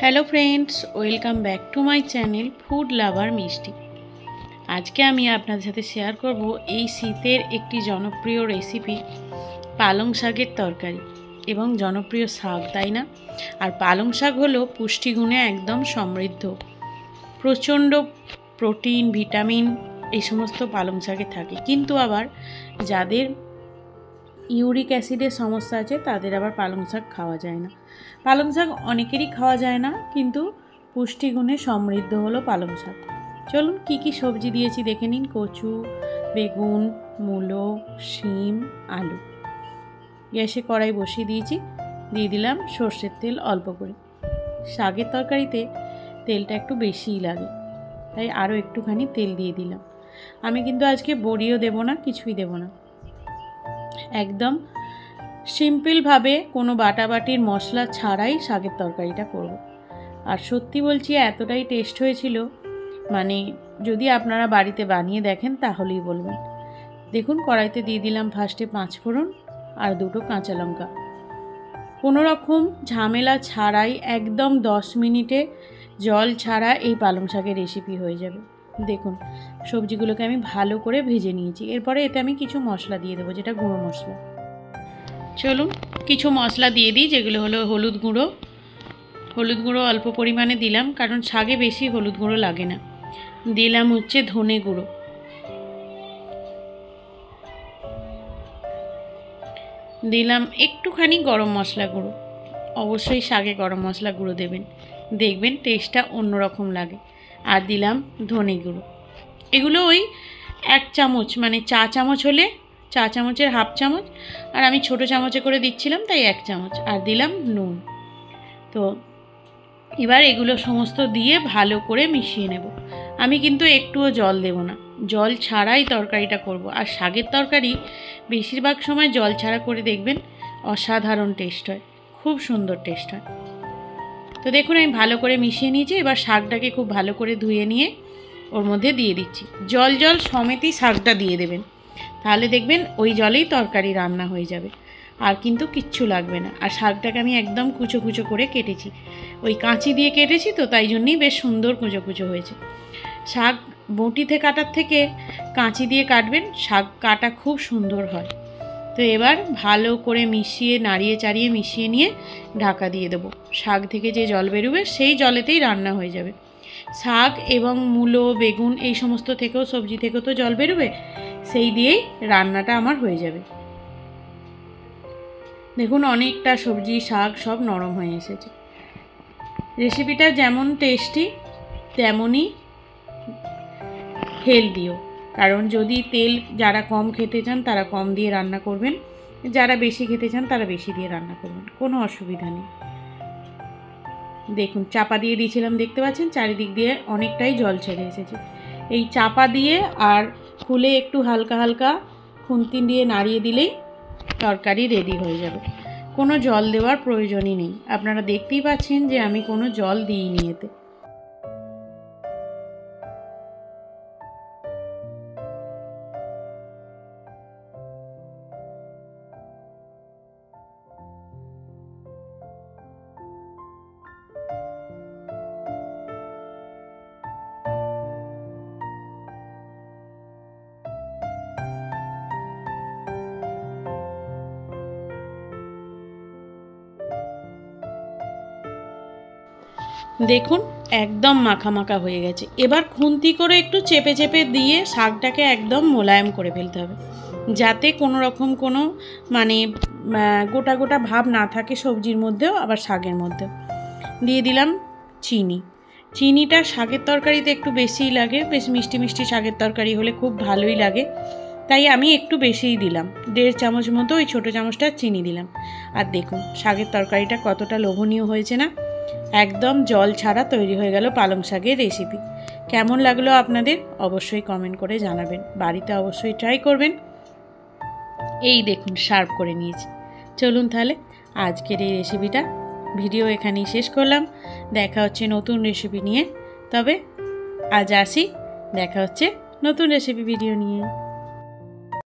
Hello friends, welcome back to my channel food lover মিষ্টি। আজকে আমি আপনাদের সাথে শেয়ার করব এই শীতের একটি জনপ্রিয় রেসিপি, পালং শাকের তরকারি। এবং জনপ্রিয় শাক, তাই না? আর পালং শাক হলো পুষ্টিগুণে একদম সমৃদ্ধ, প্রচণ্ড প্রোটিন, ভিটামিন এই সমস্ত পালং শাকে থাকে। কিন্তু আবার যাদের ইউরিক অ্যাসিডের সমস্যা আছে তাদের আবার পালং শাক খাওয়া যায় না। পালং শাক অনেকেরই খাওয়া যায় না, কিন্তু পুষ্টিগুণে সমৃদ্ধ হলো পালং শাক। চলুন কি কি সবজি দিয়েছি দেখে নিন। কচু, বেগুন, মূলো, শিম, আলু। গ্যাসে কড়াই বসিয়ে দিয়েছি, দিয়ে দিলাম সর্ষের তেল অল্প করে। শাকের তরকারিতে তেলটা একটু বেশিই লাগে, তাই আরও একটুখানি তেল দিয়ে দিলাম। আমি কিন্তু আজকে বড়িও দেব না, কিছুই দেব না, একদম সিম্পলভাবে কোনো বাটাবাটির মশলা ছাড়াই শাকের তরকারিটা করব। আর সত্যি বলছি, এতটাই টেস্ট হয়েছিল, মানে যদি আপনারা বাড়িতে বানিয়ে দেখেন তাহলেই বলবেন। দেখুন, কড়াইতে দিয়ে দিলাম ফার্স্টে 5 ফোড়ন আর 2টো কাঁচা লঙ্কা। কোনো রকম ঝামেলা ছাড়াই একদম 10 মিনিটে জল ছাড়া এই পালং শাকের রেসিপি হয়ে যাবে। দেখুন, সবজিগুলোকে আমি ভালো করে ভেজে নিয়েছি। এরপরে এতে আমি কিছু মশলা দিয়ে দেবো, যেটা গুঁড়ো মশলা। চলুন কিছু মশলা দিয়ে দিই, যেগুলো হলো হলুদ গুঁড়ো অল্প পরিমাণে দিলাম, কারণ শাকে বেশি হলুদ গুঁড়ো লাগে না। দিলাম হচ্ছে ধনে গুঁড়ো, দিলাম একটুখানি গরম মশলা গুঁড়ো। অবশ্যই শাকে গরম মশলা গুঁড়ো দেবেন, দেখবেন টেস্টটা অন্যরকম লাগে। আর দিলাম ধনে গুঁড়ো। এগুলো ওই 1 চামচ, মানে চা চামচ হলে চা চামচের হাফ চামচ, আর আমি ছোটো চামচে করে দিচ্ছিলাম তাই 1 চামচ। আর দিলাম নুন। তো এবার এগুলো সমস্ত দিয়ে ভালো করে মিশিয়ে নেব। আমি কিন্তু একটুও জল দেব না, জল ছাড়াই তরকারিটা করব। আর শাকের তরকারি বেশিরভাগ সময় জল ছাড়া করে দেখবেন অসাধারণ টেস্ট হয়, খুব সুন্দর টেস্ট হয়। তো দেখুন, আমি ভালো করে মিশিয়ে নিয়েছি। এবার শাকটাকে খুব ভালো করে ধুয়ে নিয়ে ওর মধ্যে দিয়ে দিচ্ছি। জল সমেতই শাকটা দিয়ে দেবেন, তাহলে দেখবেন ওই জলেই তরকারি রান্না হয়ে যাবে, আর কিন্তু কিচ্ছু লাগবে না। আর শাকটাকে আমি একদম কুচো কুচো করে কেটেছি, ওই কাঁচি দিয়ে কেটেছি, তো তাই জন্যই বেশ সুন্দর কুচো কুচো হয়েছে। শাক বটিতে কাটার থেকে কাঁচি দিয়ে কাটবেন, শাক কাটা খুব সুন্দর হয়। তো এবার ভালো করে মিশিয়ে, নাড়িয়ে চাড়িয়ে মিশিয়ে নিয়ে ঢাকা দিয়ে দেবো। শাক থেকে যে জল বেরোবে সেই জলেতেই রান্না হয়ে যাবে। শাক এবং মূলো, বেগুন এই সমস্ত থেকেও, সবজি থেকেও তো জল বেরোবে, সেই দিয়েই রান্নাটা আমার হয়ে যাবে। দেখুন, অনেকটা সবজি, শাক সব নরম হয়ে এসেছে। রেসিপিটা যেমন টেস্টি তেমনই হেলদিও। কারণ যদি তেল যারা কম খেতে চান তারা কম দিয়ে রান্না করবেন, যারা বেশি খেতে চান তারা বেশি দিয়ে রান্না করবেন, কোনো অসুবিধা নেই। দেখুন, চাপা দিয়ে দিয়েছিলাম, দেখতে পাচ্ছেন চারিদিক দিয়ে অনেকটাই জল ছেড়ে এসেছে। এই চাপা দিয়ে আর খুলে একটু হালকা হালকা খুন্তি দিয়ে নাড়িয়ে দিলেই তরকারি রেডি হয়ে যাবে। কোনো জল দেওয়ার প্রয়োজনই নেই। আপনারা দেখতেই পাচ্ছেন যে আমি কোনো জল দিইনি এতে। দেখুন, একদম মাখা মাখা হয়ে গেছে। এবার খুন্তি করে একটু চেপে চেপে দিয়ে শাকটাকে একদম মোলায়েম করে ফেলতে হবে, যাতে কোনো রকম কোনো মানে গোটা গোটা ভাব না থাকে সবজির মধ্যেও, আবার শাকের মধ্যেও। দিয়ে দিলাম চিনি। চিনিটা শাকের তরকারিতে একটু বেশিই লাগে, বেশ মিষ্টি মিষ্টি শাকের তরকারি হলে খুব ভালোই লাগে, তাই আমি একটু বেশিই দিলাম। 1.5 চামচ মতো ওই ছোটো চামচটা চিনি দিলাম। আর দেখুন শাকের তরকারিটা কতটা লোভনীয় হয়েছে না? একদম জল ছাড়া তৈরি হয়ে গেল পালং শাকের রেসিপি। কেমন লাগলো আপনাদের অবশ্যই কমেন্ট করে জানাবেন, বাড়িতে অবশ্যই ট্রাই করবেন। এই দেখুন, সার্ভ করে নিয়েছি। চলুন তাহলে আজকের এই রেসিপিটা ভিডিও এখানেই শেষ করলাম। দেখা হচ্ছে নতুন রেসিপি নিয়ে। তবে আজ আসি, দেখা হচ্ছে নতুন রেসিপি ভিডিও নিয়ে।